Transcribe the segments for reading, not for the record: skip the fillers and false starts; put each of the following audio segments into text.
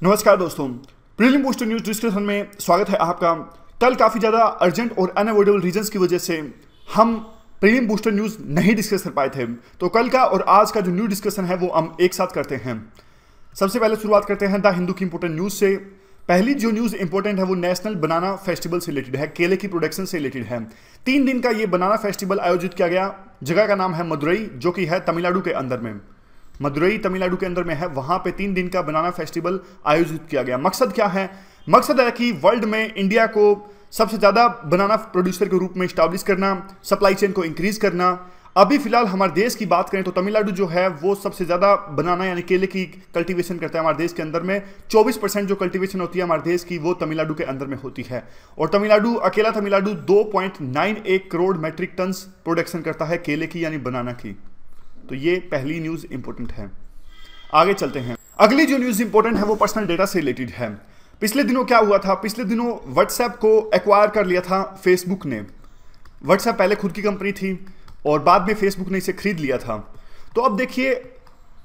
नमस्कार दोस्तों, prelim booster news discussion में स्वागत है आपका। कल काफ़ी ज़्यादा अर्जेंट और अनअवॉइडेबल रीजंस की वजह से हम प्रीलिम बूस्टर न्यूज़ नहीं डिस्कस कर पाए थे, तो कल का और आज का जो न्यू डिस्कशन है वो हम एक साथ करते हैं। सबसे पहले शुरुआत करते हैं द हिंदू की इंपॉर्टेंट न्यूज़ से। पहली जो न्यूज़ इंपॉर्टेंट है वो नेशनल बनाना फेस्टिवल से रिलेटेड है, केले की प्रोडक्शन से रिलेटेड है। 3 दिन का ये बनाना फेस्टिवल आयोजित किया गया। जगह का नाम है मदुरई, जो कि है तमिलनाडु के अंदर में। मदुरई तमिलनाडु के अंदर में है, वहां पे 3 दिन का बनाना फेस्टिवल आयोजित किया गया। मकसद क्या है? मकसद है कि वर्ल्ड में इंडिया को सबसे ज़्यादा बनाना प्रोड्यूसर के रूप में स्टैब्लिश करना, सप्लाई चेन को इंक्रीज करना। अभी फिलहाल हमारे देश की बात करें तो तमिलनाडु जो है वो सबसे ज़्यादा बनाना यानी केले की कल्टीवेशन करता है हमारे देश के अंदर में। 24% जो कल्टीवेशन होती है हमारे देश की वो तमिलनाडु के अंदर में होती है। और अकेला Tamil Nadu 2.91 crore metric ton production करता है केले की यानी बनाना की। तो ये पहली न्यूज़ इंपॉर्टेंट है। आगे चलते हैं। अगली जो न्यूज़ इंपॉर्टेंट है वो पर्सनल डेटा से रिलेटेड है। पिछले दिनों क्या हुआ था? पिछले दिनों व्हाट्सएप को एक्वायर कर लिया था फेसबुक ने। व्हाट्सएप पहले खुद की कंपनी थी और बाद में फेसबुक ने इसे खरीद लिया था। तो अब देखिए,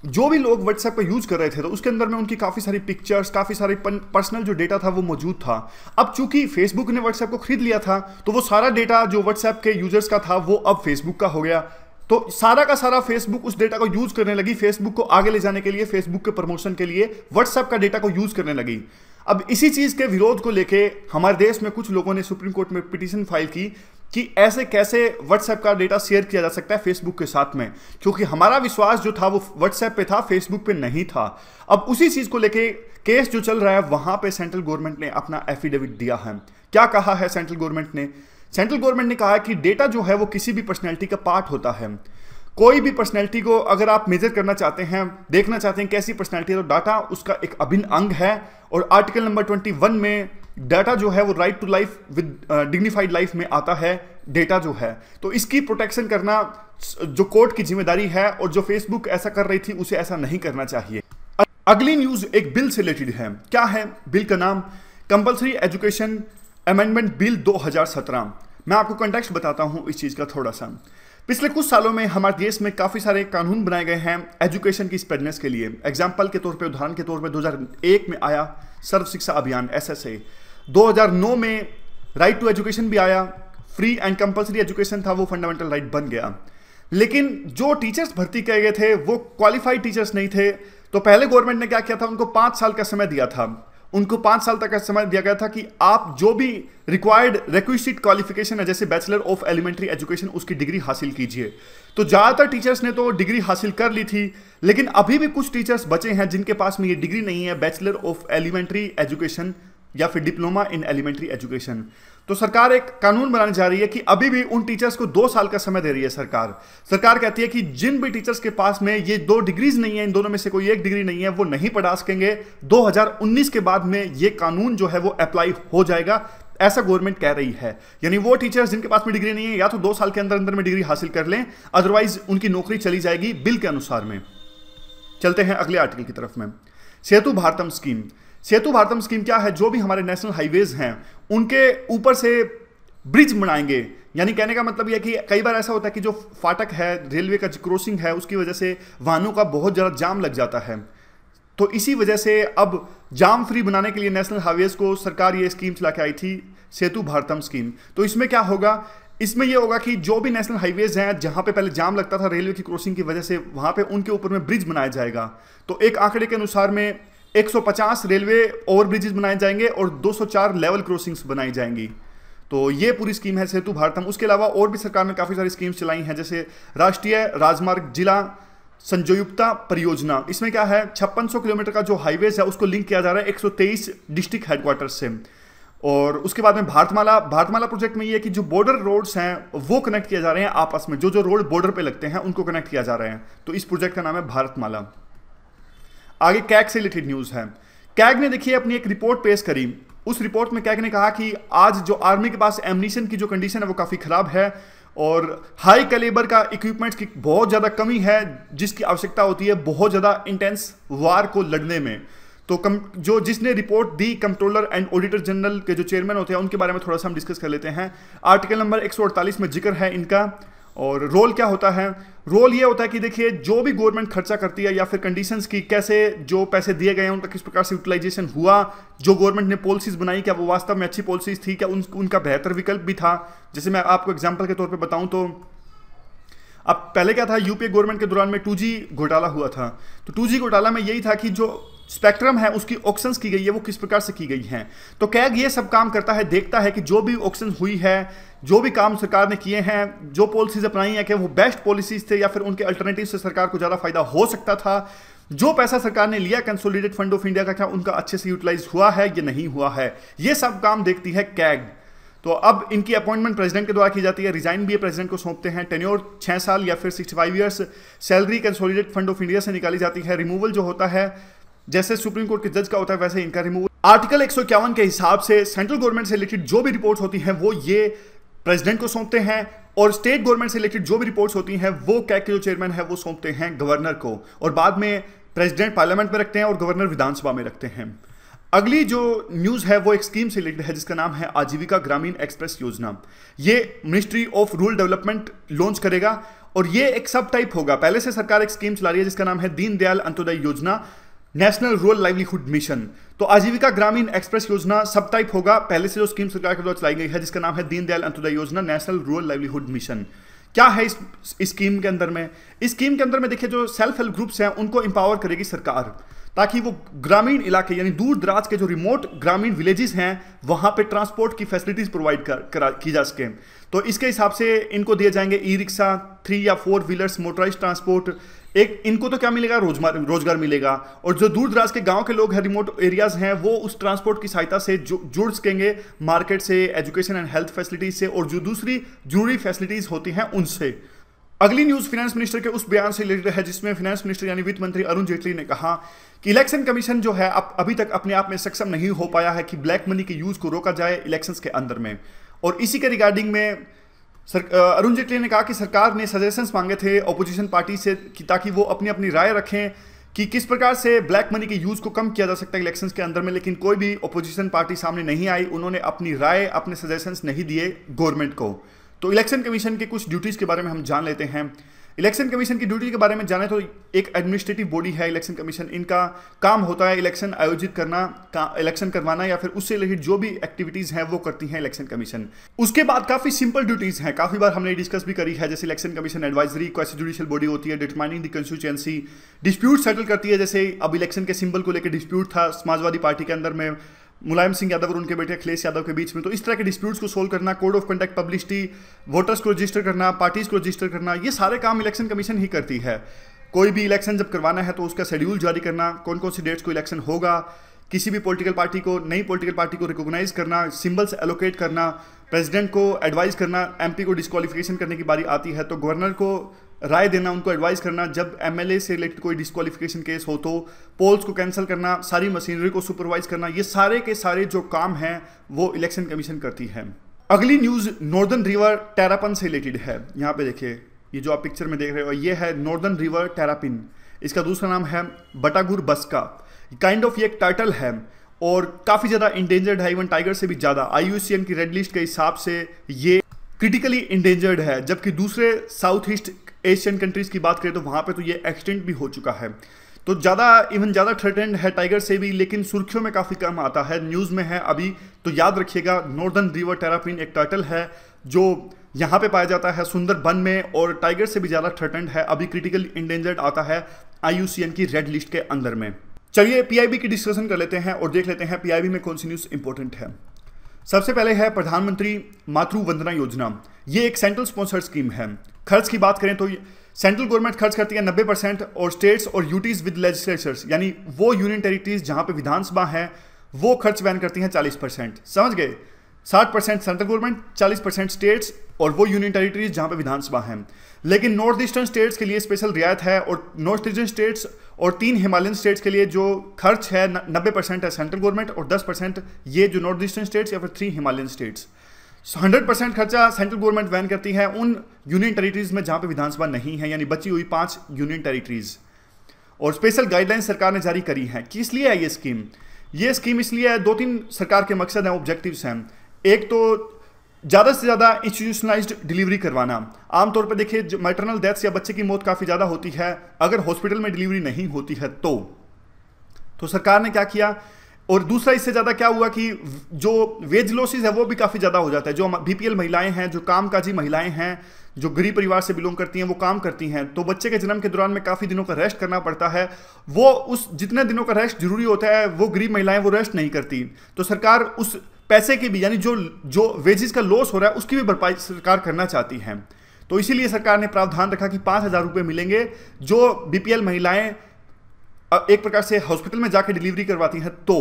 जो भी लोग व्हाट्सएप को यूज कर रहे थे तो उसके अंदर में उनकी काफ़ी सारी पिक्चर्स, काफ़ी सारी पर्सनल जो डेटा था वो मौजूद था। अब चूंकि फेसबुक ने व्हाट्सएप को खरीद लिया था तो वो सारा डेटा जो व्हाट्सएप के यूजर्स का था वो अब फेसबुक का हो गया। तो सारा का सारा फेसबुक उस डेटा को यूज करने लगी। फेसबुक को आगे ले जाने के लिए, फेसबुक के प्रमोशन के लिए व्हाट्सएप का डेटा को यूज करने लगी। अब इसी चीज के विरोध को लेके हमारे देश में कुछ लोगों ने सुप्रीम कोर्ट में पिटीशन फाइल की कि ऐसे कैसे व्हाट्सएप का डेटा शेयर किया जा सकता है फेसबुक के साथ में, क्योंकि हमारा विश्वास जो था वो व्हाट्सएप पे था, फेसबुक पे नहीं था। अब उसी चीज को लेके केस जो चल रहा है वहां पे सेंट्रल गवर्नमेंट ने अपना एफिडेविट दिया है। क्या कहा है सेंट्रल गवर्नमेंट ने? सेंट्रल गवर्नमेंट ने कहा है कि डेटा जो है वो किसी भी पर्सनैलिटी का पार्ट होता है। कोई भी पर्सनैलिटी को अगर आप मेजर करना चाहते हैं, देखना चाहते हैं कैसी पर्सनैलिटी है, तो डाटा उसका एक अभिन्न अंग है। और आर्टिकल नंबर 21 में डाटा जो है वो right to life with dignified life में आता है डेटा जो है। तो इसकी प्रोटेक्शन करना जो कोर्ट की जिम्मेदारी है, और जो फेसबुक ऐसा कर रही थी उसे ऐसा नहीं करना चाहिए। अगली न्यूज एक बिल से रिलेटेड है। क्या है बिल का नाम? Compulsory education amendment bill 2017। मैं आपको कॉन्टेक्स्ट बताता हूं इस चीज का थोड़ा सा। पिछले कुछ सालों में हमारे देश में काफ़ी सारे कानून बनाए गए हैं एजुकेशन की स्प्रेडनेस के लिए। एग्जाम्पल के तौर पे, उदाहरण के तौर पे 2001 में आया सर्व शिक्षा अभियान SSA। 2009 में राइट टू एजुकेशन भी आया, फ्री एंड कंपल्सरी एजुकेशन था, वो फंडामेंटल राइट बन गया। लेकिन जो टीचर्स भर्ती किए गए थे वो क्वालिफाइड टीचर्स नहीं थे। तो पहले गवर्नमेंट ने क्या किया था? उनको 5 साल का समय दिया था। उनको 5 साल तक का समय दिया गया था कि आप जो भी रिक्वायर्ड रिक्विजिट क्वालिफिकेशन है, जैसे बैचलर ऑफ एलिमेंट्री एजुकेशन, उसकी डिग्री हासिल कीजिए। तो ज़्यादातर टीचर्स ने तो डिग्री हासिल कर ली थी, लेकिन अभी भी कुछ टीचर्स बचे हैं जिनके पास में ये डिग्री नहीं है, बैचलर ऑफ एलिमेंट्री एजुकेशन या फिर डिप्लोमा इन एलिमेंट्री एजुकेशन। तो सरकार एक कानून बनाने जा रही है कि अभी भी उन टीचर्स को 2 साल का समय दे रही है सरकार कहती है कि जिन भी टीचर्स के पास में ये 2 डिग्रीज नहीं है, इन दोनों में से कोई एक डिग्री नहीं है, वो नहीं पढ़ा सकेंगे। 2019 के बाद में ये कानून जो है वो अप्लाई हो जाएगा, ऐसा गवर्नमेंट कह रही है। यानी वो टीचर्स जिनके पास में डिग्री नहीं है या तो 2 साल के अंदर अंदर में डिग्री हासिल कर लें, अदरवाइज उनकी नौकरी चली जाएगी बिल के अनुसार में। चलते हैं अगले आर्टिकल की तरफ में। सेतु भारतम स्कीम। सेतु भारतम स्कीम क्या है? जो भी हमारे नेशनल हाईवेज हैं उनके ऊपर से ब्रिज बनाएंगे। यानी कहने का मतलब यह कि कई बार ऐसा होता है कि जो फाटक है, रेलवे का क्रॉसिंग है, उसकी वजह से वाहनों का बहुत ज़्यादा जाम लग जाता है। तो इसी वजह से अब जाम फ्री बनाने के लिए नेशनल हाईवेज को सरकार ये स्कीम चला के आई थी, सेतु भारतम स्कीम। तो इसमें क्या होगा? इसमें यह होगा कि जो भी नेशनल हाईवेज हैं जहां पे पहले जाम लगता था रेलवे की क्रॉसिंग की वजह से, वहां पे उनके ऊपर में ब्रिज बनाया जाएगा। तो एक आंकड़े के अनुसार में 150 रेलवे ओवर ब्रिजेस बनाए जाएंगे और 204 लेवल क्रॉसिंग्स बनाई जाएंगी। तो ये पूरी स्कीम है सेतु भारतम। उसके अलावा और भी सरकार ने काफ़ी सारी स्कीम्स चलाई हैं, जैसे राष्ट्रीय राजमार्ग जिला संयोक्ता परियोजना। इसमें क्या है? 5600 किलोमीटर का जो हाईवेज है उसको लिंक किया जा रहा है 123 डिस्ट्रिक्ट हेडक्वार्टर्स से। और उसके बाद में भारतमाला प्रोजेक्ट में ये है कि जो बॉर्डर रोड्स हैं वो कनेक्ट किए जा रहे हैं आपस में, जो रोड बॉर्डर पे लगते हैं उनको कनेक्ट किया जा रहे हैं। तो इस प्रोजेक्ट का नाम है भारतमाला। आगे कैग से रिलेटेड न्यूज़ है। कैग ने देखिए अपनी एक रिपोर्ट पेश करी। उस रिपोर्ट में कैग ने कहा कि आज जो आर्मी के पास एम्यूनिशन की जो कंडीशन है वो काफ़ी ख़राब है और हाई कैलिबर का इक्विपमेंट्स की बहुत ज़्यादा कमी है, जिसकी आवश्यकता होती है बहुत ज़्यादा इंटेंस वार को लड़ने में। तो जिसने report the, controller and auditor general के जो चेयरमैन होते हैं उनके बारे में थोड़ा सा हम डिस्कस कर लेते हैं। आर्टिकल नंबर 148 में जिक्र है इनका, और रोल क्या होता है? रोल ये होता है कि देखिए जो भी गवर्नमेंट खर्चा करती है या फिर कंडीशंस की कैसे जो पैसे दिए गए हैं उनका किस प्रकार से यूटिलाइजेशन हुआ, जो गवर्नमेंट ने पॉलिसीज बनाई क्या वो वास्तव में अच्छी पॉलिसीज थी, क्या उनका बेहतर विकल्प भी था। जैसे मैं आपको एग्जाम्पल के तौर पर बताऊं तो अब पहले क्या था, यूपीए गवर्नमेंट के दौरान में 2G घोटाला हुआ था। तो 2G घोटाला में यही था कि जो स्पेक्ट्रम है उसकी ऑक्शंस की गई है वो किस प्रकार से की गई है। तो कैग ये सब काम करता है, देखता है कि जो भी ऑक्शन हुई है, जो भी काम सरकार ने किए हैं, जो पॉलिसीज अपनाई हैं, कि वो बेस्ट पॉलिसीज थे या फिर उनके अल्टरनेटिव से सरकार को ज़्यादा फायदा हो सकता था। जो पैसा सरकार ने लिया कंसोलिडेटेड फंड ऑफ इंडिया का, क्या उनका अच्छे से यूटिलाइज हुआ है या नहीं हुआ है, ये सब काम देखती है कैग। तो अब इनकी अपॉइंटमेंट प्रेसिडेंट के द्वारा की जाती है, रिजाइन भी प्रेसिडेंट को सौंपते हैं, टेन्योर 6 साल या फिर 65 years, salary consolidated fund of India से निकाली जाती है। रिमूवल जो होता है जैसे सुप्रीम कोर्ट के जज का होता है वैसे इनका रिमूवल। आर्टिकल 151 के हिसाब से सेंट्रल गवर्नमेंट से रिलेटेड जो भी रिपोर्ट्स होती हैं वो ये प्रेसिडेंट को सौंपते हैं, और स्टेट गवर्नमेंट से रिलेटेड जो भी रिपोर्ट्स होती हैं वो कैग के जो चेयरमैन है वो सौंपते हैं गवर्नर को, और बाद में प्रेसिडेंट पार्लियामेंट में रखते हैं और गवर्नर विधानसभा में रखते हैं। अगली जो न्यूज़ है वो एक स्कीम से रिलेटेड है जिसका नाम है आजीविका ग्रामीण एक्सप्रेस योजना। ये ministry of rural development launch करेगा, और ये एक सब टाइप होगा। पहले से सरकार एक स्कीम चला रही है जिसका नाम है दीनदयाल अंत्योदय योजना, नेशनल रूरल लाइवलीहुड मिशन। तो आजीविका ग्रामीण एक्सप्रेस योजना सब टाइप होगा। पहले से जो स्कीम सरकार के द्वारा चलाई गई है जिसका नाम है दीनदयाल अंत्योदय योजना, नेशनल रूरल लाइवलीहुड मिशन। क्या है इस स्कीम के अंदर में? इस स्कीम के अंदर में देखिए जो सेल्फ हेल्प ग्रुप्स हैं उनको एम्पावर करेगी सरकार, ताकि वो ग्रामीण इलाके यानी दूर दराज के जो रिमोट ग्रामीण विलेजेस हैं वहां पे ट्रांसपोर्ट की फैसिलिटीज प्रोवाइड की जा सके। तो इसके हिसाब से इनको दिए जाएंगे ई रिक्शा, 3 या 4 व्हीलर्स, मोटराइज ट्रांसपोर्ट। एक इनको तो क्या मिलेगा, रोजगार मिलेगा, और जो दूर दराज के गांव के लोग हैं, रिमोट एरियाज हैं, वो उस ट्रांसपोर्ट की सहायता से जुड़ सकेंगे मार्केट से, एजुकेशन एंड हेल्थ फैसिलिटीज से, और जो दूसरी जरूरी फैसिलिटीज होती हैं उनसे। अगली न्यूज फाइनेंस मिनिस्टर के उस बयान से रिलेटेड है जिसमें फाइनेंस मिनिस्टर यानी वित्त मंत्री अरुण जेटली ने कहा कि इलेक्शन कमीशन जो है अभी तक अपने आप में सक्षम नहीं हो पाया है कि ब्लैक मनी के यूज को रोका जाए इलेक्शंस के अंदर में। और इसी के रिगार्डिंग में अरुण जेटली ने कहा कि सरकार ने सजेशंस मांगे थे ऑपोजिशन पार्टी से ताकि वो अपनी अपनी राय रखें कि किस प्रकार से ब्लैक मनी के यूज को कम किया जा सकता है इलेक्शंस के अंदर में, लेकिन कोई भी ऑपोजिशन पार्टी सामने नहीं आई, उन्होंने अपनी राय, अपने सजेशंस नहीं दिए गवर्नमेंट को। तो इलेक्शन कमीशन के कुछ ड्यूटीज के बारे में हम जान लेते हैं। इलेक्शन कमीशन की ड्यूटी के बारे में जाने तो एक एडमिनिस्ट्रेटिव बॉडी है इलेक्शन कमीशन। इनका काम होता है इलेक्शन आयोजित करना, इलेक्शन करवाना, या फिर उससे रिलेटेड जो भी एक्टिविटीज हैं वो करती हैं इलेक्शन कमीशन। उसके बाद काफी सिंपल ड्यूटीज हैं, काफी बार हमने डिस्कस भी करी है, जैसे election commission advisory quasi judicial body होती है, determining the constituency, dispute settle करती है। जैसे अब इलेक्शन के सिंबल को लेकर डिस्प्यूट था समाजवादी पार्टी के अंदर में मुलायम सिंह यादव और उनके बेटे अखिलेश यादव के बीच में, तो इस तरह के डिस्प्यूट्स को सोल्व करना, code of conduct publicity, voters को रजिस्टर करना, पार्टीज को रजिस्टर करना, ये सारे काम इलेक्शन कमीशन ही करती है। कोई भी इलेक्शन जब करवाना है तो उसका शेड्यूल जारी करना, कौन कौन सी डेट्स को इलेक्शन होगा, किसी भी पॉलिटिकल पार्टी को, नई पॉलिटिकल पार्टी को रिकॉग्नाइज करना, सिंबल्स एलोकेट करना, प्रेसिडेंट को एडवाइस करना, एमपी को डिस्क्वालिफिकेशन करने की बारी आती है तो गवर्नर को राय देना, उनको एडवाइस करना, जब एमएलए से रिलेटेड कोई डिस्क्वालिफिकेशन केस हो तो पोल्स को कैंसिल करना, सारी मशीनरी को सुपरवाइज करना, ये सारे के सारे जो काम हैं वो इलेक्शन कमीशन करती है। अगली न्यूज़ नॉर्दर्न रिवर टेरापिन से रिलेटेड है। यहाँ पे देखिए, ये जो आप पिक्चर में देख रहे हो ये है नॉर्दर्न रिवर टेरापिन, इसका दूसरा नाम है बटागुर बस्का। काइंड ऑफ ये एक टर्टल है और काफ़ी ज़्यादा इंडेंजर्ड है, इवन टाइगर से भी ज़्यादा। IUCN की रेड लिस्ट के हिसाब से ये क्रिटिकली इंडेंजर्ड है, जबकि दूसरे साउथ ईस्ट एशियन कंट्रीज़ की बात करें तो वहाँ पे तो ये एक्सटेंट भी हो चुका है। तो ज़्यादा थ्रेटेंड है टाइगर से भी, लेकिन सुर्खियों में काफ़ी कम आता है, न्यूज़ में है अभी। तो याद रखिएगा, नॉर्दर्न रिवर टेरापिन एक टर्टल है जो यहाँ पे पाया जाता है सुंदरबन में, और टाइगर से भी ज़्यादा थ्रेटेंड है, अभी क्रिटिकल इंडेंजर्ड आता है IUCN की रेड लिस्ट के अंदर में। चलिए PIB की डिस्कशन कर लेते हैं और देख लेते हैं PIB में कौन सी न्यूज़ इंपॉर्टेंट है। सबसे पहले है प्रधानमंत्री मातृ वंदना योजना। ये एक सेंट्रल स्पॉन्सर्ड स्कीम है। खर्च की बात करें तो सेंट्रल गवर्नमेंट खर्च करती है 90%, और स्टेट्स और यूटीज विद लेजिस्लेचर्स यानी वो यूनियन टेरिटरीज जहां पे विधानसभा है वो खर्च वहन करती हैं 40%। समझ गए? 60% सेंट्रल गवर्नमेंट, 40% स्टेट्स और वो यूनियन टेरिटरीज जहां पे विधानसभा है। लेकिन नॉर्थ ईस्टर्न स्टेट्स के लिए स्पेशल रियायत है, और नॉर्थ ईस्टर्न स्टेट्स और 3 हिमालयन स्टेट्स के लिए जो खर्च है 90% है सेंट्रल गवर्नमेंट, और 10% ये जो नॉर्थ ईस्टर्न स्टेट्स या फिर 3 हिमालयन स्टेट्स। 100% खर्चा सेंट्रल गवर्नमेंट वहन करती है उन यूनियन टेरिटरीज में जहां पे विधानसभा नहीं है, यानी बची हुई 5 यूनियन टेरिटरीज। और स्पेशल गाइडलाइंस सरकार ने जारी करी हैं। किस लिए है ये स्कीम? ये स्कीम इसलिए है, 2-3 सरकार के मकसद हैं, ऑब्जेक्टिव्स हैं। एक तो ज़्यादा से ज़्यादा इंस्टीट्यूशनलाइज्ड डिलीवरी करवाना। आमतौर पर देखिए, जो मैटरनल डेथ्स या बच्चे की मौत काफ़ी ज़्यादा होती है अगर हॉस्पिटल में डिलीवरी नहीं होती है तो सरकार ने क्या किया। और दूसरा इससे ज़्यादा क्या हुआ कि जो वेज लॉसेस है वो भी काफ़ी ज़्यादा हो जाता है। जो बीपीएल महिलाएं हैं, जो कामकाजी महिलाएं हैं, जो गरीब परिवार से बिलोंग करती हैं, वो काम करती हैं, तो बच्चे के जन्म के दौरान में काफ़ी दिनों का रेस्ट करना पड़ता है। वो उस जितने दिनों का रेस्ट जरूरी होता है वो गरीब महिलाएं वो रेस्ट नहीं करती। तो सरकार उस पैसे की भी, यानी जो वेजेस का लॉस हो रहा है उसकी भी भरपाई सरकार करना चाहती है। तो इसीलिए सरकार ने प्रावधान रखा कि 5,000 रुपये मिलेंगे जो बीपीएल महिलाएं एक प्रकार से हॉस्पिटल में जाकर डिलीवरी करवाती हैं। तो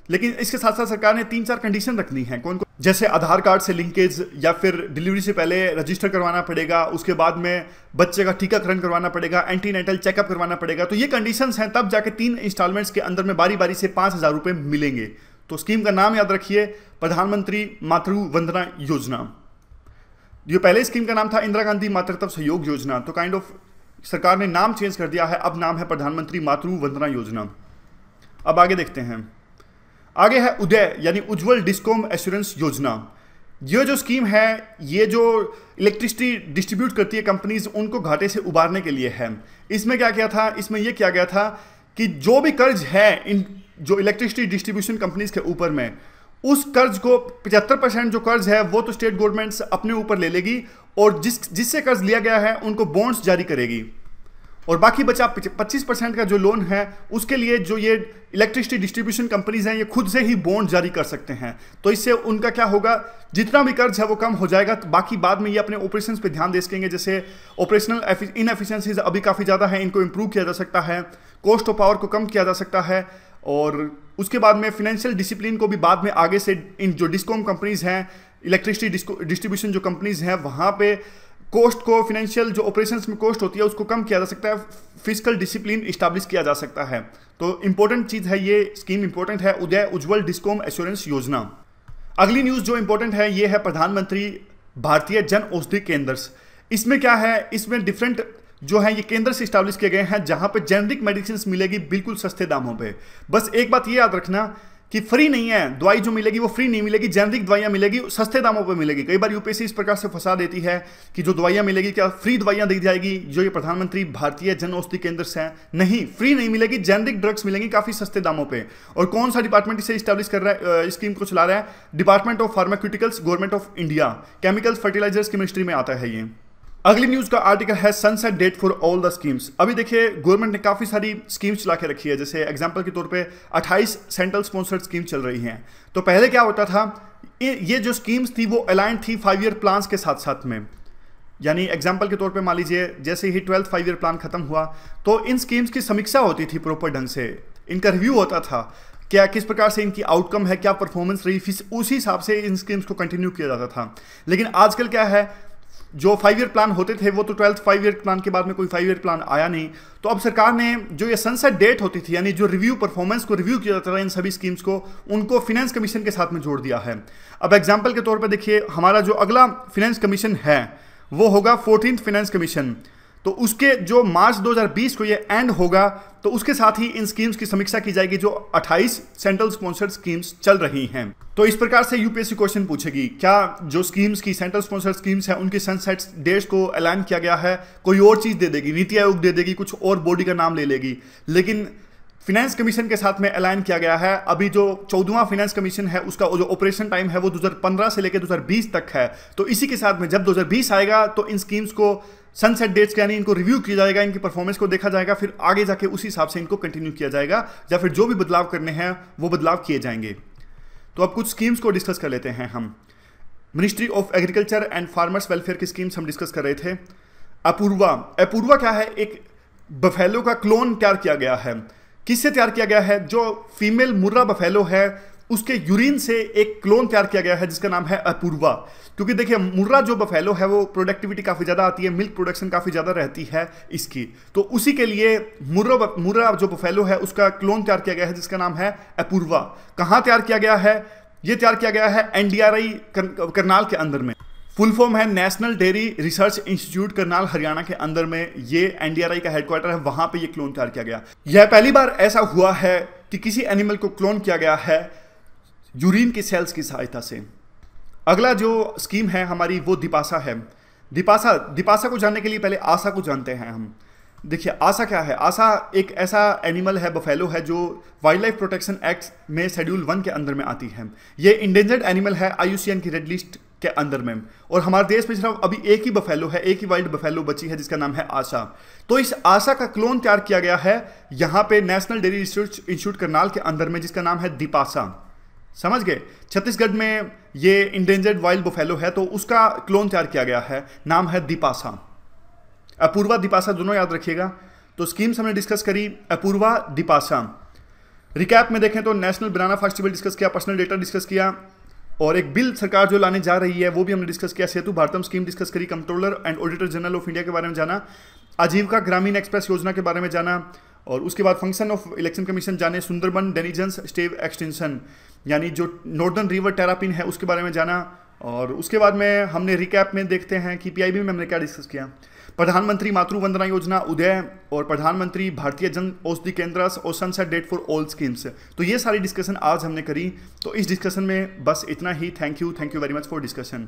लेकिन इसके साथ साथ सरकार ने 3-4 कंडीशन रखनी है। कौन कौन? जैसे आधार कार्ड से लिंकेज, या फिर डिलीवरी से पहले रजिस्टर करवाना पड़ेगा, उसके बाद में बच्चे का टीकाकरण करवाना पड़ेगा, एंटीनेटल चेकअप करवाना पड़ेगा। तो ये कंडीशंस हैं, तब जाके 3 इंस्टॉलमेंट्स के अंदर में बारी बारी से 5,000 रुपये मिलेंगे। तो स्कीम का नाम याद रखिए, प्रधानमंत्री मातृ वंदना योजना। जो पहले स्कीम का नाम था इंदिरा गांधी मातृत्व सहयोग योजना, तो काइंड ऑफ सरकार ने नाम चेंज कर दिया है, अब नाम है प्रधानमंत्री मातृ वंदना योजना। अब आगे देखते हैं। आगे है उदय, यानी उज्जवल डिस्कॉम एश्योरेंस योजना। ये जो स्कीम है, ये जो इलेक्ट्रिसिटी डिस्ट्रीब्यूट करती है कंपनीज, उनको घाटे से उबारने के लिए है। इसमें क्या किया था? इसमें यह किया गया था कि जो भी कर्ज है इन जो इलेक्ट्रिसिटी डिस्ट्रीब्यूशन कंपनीज के ऊपर में, उस कर्ज को 75% जो कर्ज है वो तो स्टेट गवर्नमेंट्स अपने ऊपर ले लेगी, और जिससे कर्ज लिया गया है उनको बॉन्ड्स जारी करेगी, और बाकी बचा 25% का जो लोन है उसके लिए जो ये इलेक्ट्रिसिटी डिस्ट्रीब्यूशन कंपनीज हैं ये खुद से ही बॉन्ड जारी कर सकते हैं। तो इससे उनका क्या होगा, जितना भी कर्ज है वो कम हो जाएगा। तो बाकी बाद में ये अपने ऑपरेशंस पे ध्यान दे सकेंगे। जैसे ऑपरेशनल इनएफिशिएंसीज अभी काफ़ी ज़्यादा है, इनको इंप्रूव किया जा सकता है, कॉस्ट ऑफ पावर को कम किया जा सकता है, और उसके बाद में फिनेंशियल डिसिप्लिन को भी बाद में आगे से इन जो डिस्कॉम कंपनीज हैं, इलेक्ट्रिसिटी डिस्ट्रीब्यूशन जो कंपनीज हैं, वहाँ पे कॉस्ट को, फिनेंशियल जो ऑपरेशंस में कॉस्ट होती है उसको कम किया जा सकता है, फिजिकल डिसिप्लिन इस्टेब्लिश किया जा सकता है। तो इंपॉर्टेंट चीज़ है, ये स्कीम इंपॉर्टेंट है, उदय उज्जवल डिस्कॉम एश्योरेंस योजना। अगली न्यूज़ जो इंपॉर्टेंट है ये है प्रधानमंत्री भारतीय जन औषधि केंद्र। इसमें क्या है, इसमें डिफरेंट जो है ये केंद्र से इस्टेब्लिश किए गए हैं जहां पे जेनेरिक मेडिसिन मिलेगी बिल्कुल सस्ते दामों पे। बस एक बात ये याद रखना कि फ्री नहीं है, दवाई जो मिलेगी वो फ्री नहीं मिलेगी, जेनेरिक दवाइयां मिलेगी, सस्ते दामों पे मिलेगी। कई बार यूपीएससी इस प्रकार से फंसा देती है कि जो दवाइयां मिलेगी क्या फ्री दवाइयां दी जाएगी जो ये प्रधानमंत्री भारतीय जन औषधि केंद्र से हैं। नहीं, फ्री नहीं मिलेगी, जेनेरिक ड्रग्स मिलेंगी काफी सस्ते दामों पे। और कौन सा डिपार्टमेंट इसे इस्टेब्लिश कर रहा है, स्कीम को चला रहा है? Department of pharmaceuticals, government of India, chemicals fertilizers की मिनिस्ट्री में आता है ये। अगली न्यूज का आर्टिकल है sunset date for all the schemes. अभी देखिए गवर्नमेंट ने काफी सारी स्कीम्स चला के रखी है। जैसे एग्जांपल के तौर पे 28 सेंट्रल स्पॉन्सर्ड स्कीम चल रही हैं। तो पहले क्या होता था, ये जो स्कीम्स थी वो अलाइंड थी 5 ईयर प्लान्स के साथ साथ में। यानी एग्जाम्पल के तौर पे मान लीजिए जैसे ही 12th 5 ईयर प्लान खत्म हुआ तो इन स्कीम्स की समीक्षा होती थी प्रॉपर ढंग से, इनका रिव्यू होता था, क्या किस प्रकार से इनकी आउटकम है, क्या परफॉर्मेंस रही, उसी हिसाब से इन स्कीम्स को कंटिन्यू किया जाता था। लेकिन आजकल क्या है, जो 5 ईयर प्लान होते थे वो तो 12th 5 ईयर प्लान के बाद में कोई 5 ईयर प्लान आया नहीं। तो अब सरकार ने जो ये सनसेट डेट होती थी, यानी जो रिव्यू परफॉर्मेंस को रिव्यू किया जाता था इन सभी स्कीम्स को, उनको फिनेंस कमीशन के साथ में जोड़ दिया है। अब एग्जांपल के तौर पे देखिए, हमारा जो अगला फिनेंस कमीशन है वो होगा 14th फिनेंस कमीशन। तो उसके जो मार्च 2020 को ये एंड होगा, तो उसके साथ ही इन स्कीम्स की समीक्षा की जाएगी जो 28 सेंट्रल स्पॉन्सर्ड स्कीम्स चल रही हैं। तो इस प्रकार से यूपीएससी क्वेश्चन पूछेगी, क्या जो स्कीम्स की सेंट्रल स्पॉन्सर्ड स्कीम्स हैं उनकी सनसेट डेट्स को ऐलान किया गया है? कोई और चीज़ दे देगी, नीति आयोग दे देगी, कुछ और बॉडी का नाम ले लेगी, लेकिन फिनेंस कमीशन के साथ में ऐलान किया गया है। अभी जो 14वां फिनेंस कमीशन है उसका जो ऑपरेशन टाइम है वो 2015 से लेकर 2020 तक है। तो इसी के साथ में जब 2020 आएगा तो इन स्कीम्स को सनसेट डेट्स यानी इनको रिव्यू किया जाएगा, इनकी परफॉर्मेंस को देखा जाएगा, फिर आगे जाके उसी हिसाब से इनको कंटिन्यू किया जाएगा, या फिर जो भी बदलाव करने हैं वो बदलाव किए जाएंगे। तो अब कुछ स्कीम्स को डिस्कस कर लेते हैं हम। Ministry of agriculture and farmers welfare की स्कीम्स हम डिस्कस कर रहे थे। अपूर्वा क्या है, एक बफेलो का क्लोन तैयार किया गया है। किससे तैयार किया गया है? जो फीमेल मुर्रा बफेलो है उसके यूरिन से एक क्लोन तैयार किया गया है जिसका नाम है अपूर्वा। क्योंकि देखिए मुर्रा जो बफेलो है वो प्रोडक्टिविटी काफ़ी ज़्यादा आती है, मिल्क प्रोडक्शन काफ़ी ज़्यादा रहती है इसकी, तो उसी के लिए मुर्रा जो बफेलो है उसका क्लोन तैयार किया गया है जिसका नाम है अपूर्वा। कहाँ तैयार किया गया है? ये तैयार किया गया है NDRI करनाल के अंदर में। फुल फॉर्म है national dairy research institute Karnal Haryana के अंदर में ये NDRI का हेडक्वार्टर है, वहां पे ये क्लोन तैयार किया गया। यह पहली बार ऐसा हुआ है कि किसी एनिमल को क्लोन किया गया है यूरिन की सेल्स की सहायता से। अगला जो स्कीम है हमारी वो दीपासा है। दीपासा को जानने के लिए पहले आसा को जानते हैं हम। देखिए आसा क्या है। आसा एक ऐसा एनिमल है, बफेलो है, जो वाइल्ड लाइफ प्रोटेक्शन एक्ट में शेड्यूल 1 के अंदर में आती है। ये इंडेंजर्ड एनिमल है IUCN की रेड लिस्ट के अंदर में। और हमारे देश में सिर्फ अभी एक ही बफेलो है, एक ही वाइल्ड बफेलो बची है जिसका नाम है आसा। तो इस आसा का क्लोन तैयार किया गया है यहाँ पे national dairy research institute Karnal के अंदर में, जिसका नाम है दीपासा। समझ गए। छत्तीसगढ़ में ये इंडेंजर्ड वाइल्ड बफेलो है, तो उसका क्लोन तैयार किया गया है, नाम है दीपासा। अपूर्वा दीपासा दोनों याद रखिएगा। तो स्कीम्स हमने डिस्कस करी, अपूर्वा दीपासा। रिकैप में देखें तो नेशनल बनाना फेस्टिवल डिस्कस किया, पर्सनल डेटा डिस्कस किया, और एक बिल सरकार जो लाने जा रही है वो भी हमने डिस्कस किया। सेतु भारतम स्कीम डिस्कस करी, controller and auditor general of India के बारे में जाना, आजीविका ग्रामीण एक्सप्रेस योजना के बारे में जाना, और उसके बाद फंक्शन ऑफ इलेक्शन कमीशन जाने, सुंदरबन डेनिजन्स स्टेव एक्सटेंशन यानी जो नॉर्दर्न रिवर टेरापिन है उसके बारे में जाना। और उसके बाद में हमने रिकैप में देखते हैं कि PIB में हमने क्या डिस्कस किया। प्रधानमंत्री मातृ वंदना योजना उदय, और प्रधानमंत्री भारतीय जन औषधि केंद्र और sunset date for all schemes. तो ये सारी डिस्कशन आज हमने करी। तो इस डिस्कशन में बस इतना ही। Thank you very much for discussion.